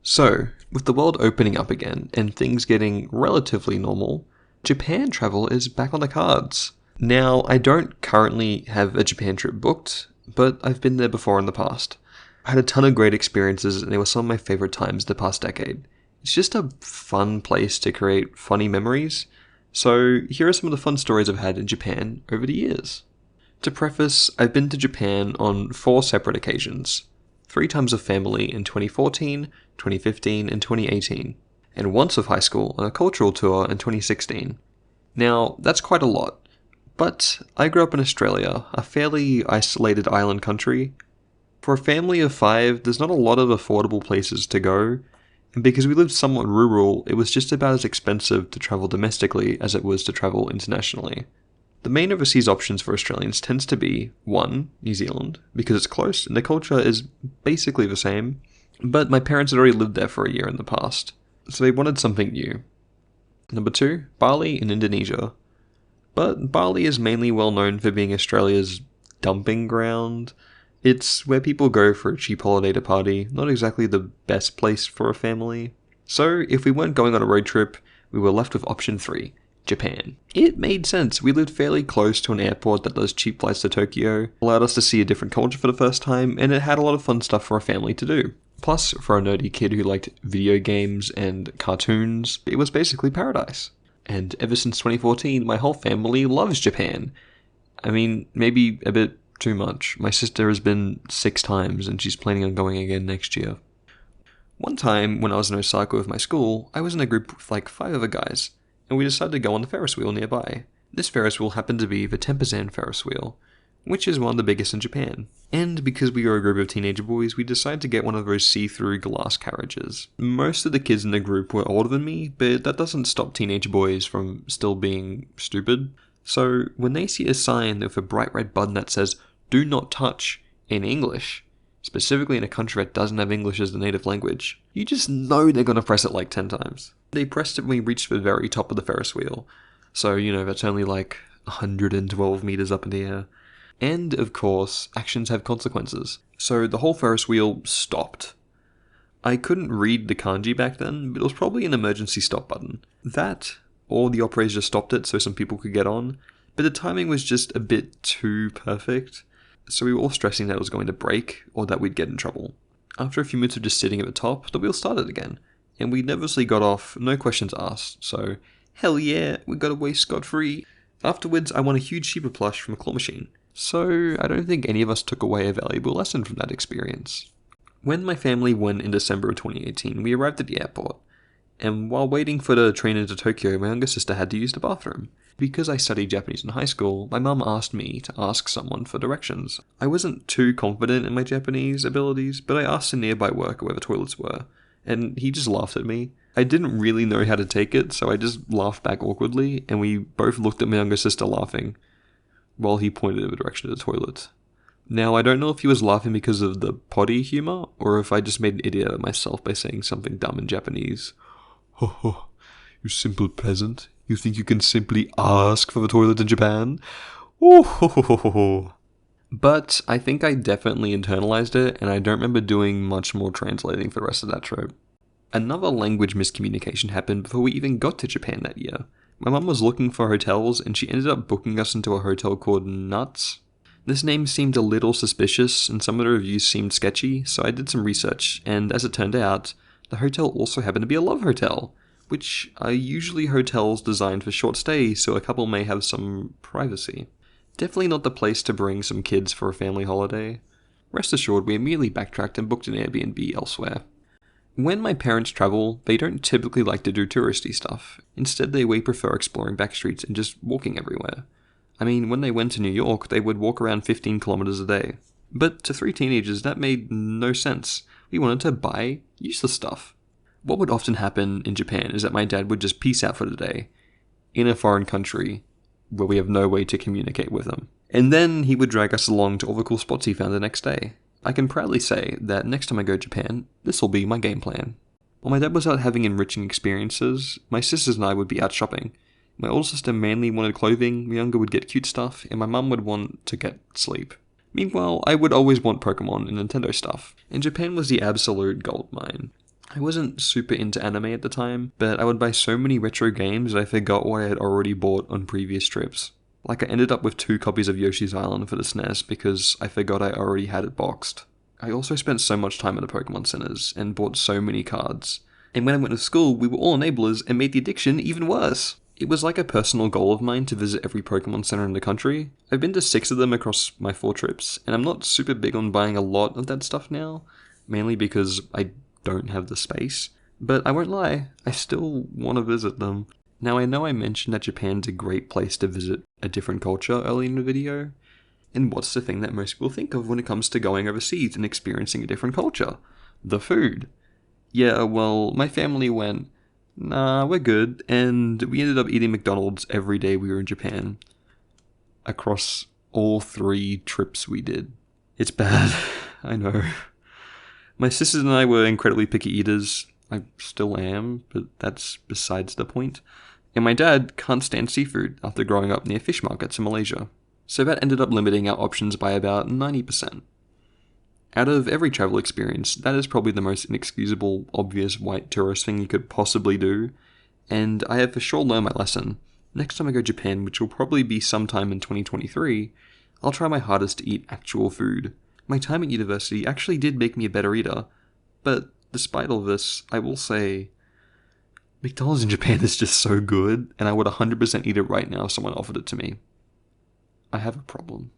So, with the world opening up again and things getting relatively normal, Japan travel is back on the cards. Now, I don't currently have a Japan trip booked, but I've been there before in the past. I had a ton of great experiences and they were some of my favorite times the past decade. It's just a fun place to create funny memories. So, here are some of the fun stories I've had in Japan over the years. To preface, I've been to Japan on 4 separate occasions. 3 times with family in 2014, 2015, and 2018, and once with high school on a cultural tour in 2016. Now, that's quite a lot, but I grew up in Australia, a fairly isolated island country. For a family of 5, there's not a lot of affordable places to go, and because we lived somewhat rural, it was just about as expensive to travel domestically as it was to travel internationally. The main overseas options for Australians tends to be 1. New Zealand, because it's close and the culture is basically the same, but my parents had already lived there for a year in the past, so they wanted something new. Number 2, Bali in Indonesia. But Bali is mainly well known for being Australia's dumping ground. It's where people go for a cheap holiday to party, not exactly the best place for a family. So if we weren't going on a road trip, we were left with option 3. Japan. It made sense. We lived fairly close to an airport that does cheap flights to Tokyo, allowed us to see a different culture for the first time, and it had a lot of fun stuff for a family to do. Plus, for a nerdy kid who liked video games and cartoons, it was basically paradise. And ever since 2014, my whole family loves Japan. I mean, maybe a bit too much. My sister has been 6 times and she's planning on going again next year. One time, when I was in Osaka with my school, I was in a group with like 5 other guys, and we decided to go on the Ferris wheel nearby. This Ferris wheel happened to be the Tempuzan Ferris wheel, which is one of the biggest in Japan. And because we were a group of teenager boys, we decided to get one of those see-through glass carriages. Most of the kids in the group were older than me, but that doesn't stop teenage boys from still being stupid. So when they see a sign with a bright red button that says, "Do not touch," in English, specifically in a country that doesn't have English as the native language, you just know they're going to press it like 10 times. They pressed it when we reached the very top of the Ferris wheel, so that's only like 112 meters up in the air. And of course, actions have consequences, so the whole Ferris wheel stopped. I couldn't read the kanji back then, but it was probably an emergency stop button. That, or the operator just stopped it so some people could get on, but the timing was just a bit too perfect. So we were all stressing that it was going to break, or that we'd get in trouble. After a few minutes of just sitting at the top, the wheel started again, and we nervously got off, no questions asked, so hell yeah, we got away scot-free. Afterwards, I won a huge Shiba plush from a claw machine, so I don't think any of us took away a valuable lesson from that experience. When my family went in December of 2018, we arrived at the airport, and while waiting for the train into Tokyo, my younger sister had to use the bathroom. Because I studied Japanese in high school, my mum asked me to ask someone for directions. I wasn't too confident in my Japanese abilities, but I asked a nearby worker where the toilets were, and he just laughed at me. I didn't really know how to take it, so I just laughed back awkwardly, and we both looked at my younger sister laughing, while he pointed in the direction of the toilet. Now, I don't know if he was laughing because of the potty humor, or if I just made an idiot of myself by saying something dumb in Japanese. Ho ho, you simple peasant. You think you can simply ask for the toilet in Japan? Oh ho ho ho ho. But I think I definitely internalized it, and I don't remember doing much more translating for the rest of that trip. Another language miscommunication happened before we even got to Japan that year. My mum was looking for hotels, and she ended up booking us into a hotel called Nuts. This name seemed a little suspicious, and some of the reviews seemed sketchy, so I did some research, and as it turned out, the hotel also happened to be a love hotel, which are usually hotels designed for short stays so a couple may have some privacy. Definitely not the place to bring some kids for a family holiday. Rest assured, we immediately backtracked and booked an Airbnb elsewhere. When my parents travel, they don't typically like to do touristy stuff. Instead, they way prefer exploring backstreets and just walking everywhere. I mean, when they went to New York, they would walk around 15 kilometers a day. But to 3 teenagers, that made no sense. We wanted to buy useless stuff. What would often happen in Japan is that my dad would just peace out for the day, in a foreign country, where we have no way to communicate with him. And then he would drag us along to all the cool spots he found the next day. I can proudly say that next time I go to Japan, this will be my game plan. While my dad was out having enriching experiences, my sisters and I would be out shopping. My older sister mainly wanted clothing, my younger would get cute stuff, and my mum would want to get sleep. Meanwhile, I would always want Pokemon and Nintendo stuff, and Japan was the absolute goldmine. I wasn't super into anime at the time, but I would buy so many retro games that I forgot what I had already bought on previous trips. Like I ended up with 2 copies of Yoshi's Island for the SNES because I forgot I already had it boxed. I also spent so much time at the Pokemon Centers and bought so many cards. And when I went to school, we were all enablers and made the addiction even worse. It was like a personal goal of mine to visit every Pokemon Center in the country. I've been to 6 of them across my 4 trips, and I'm not super big on buying a lot of that stuff now, mainly because I don't have the space. But I won't lie, I still want to visit them. Now I know I mentioned that Japan's a great place to visit a different culture early in the video, and what's the thing that most people think of when it comes to going overseas and experiencing a different culture? The food. Yeah, well, my family went, nah, we're good, and we ended up eating McDonald's every day we were in Japan. Across all 3 trips we did. It's bad, I know. My sisters and I were incredibly picky eaters. I still am, but that's besides the point. And my dad can't stand seafood after growing up near fish markets in Malaysia. So that ended up limiting our options by about 90%. Out of every travel experience, that is probably the most inexcusable, obvious white tourist thing you could possibly do, and I have for sure learned my lesson. Next time I go to Japan, which will probably be sometime in 2023, I'll try my hardest to eat actual food. My time at university actually did make me a better eater, but despite all this, I will say, McDonald's in Japan is just so good, and I would 100% eat it right now if someone offered it to me. I have a problem.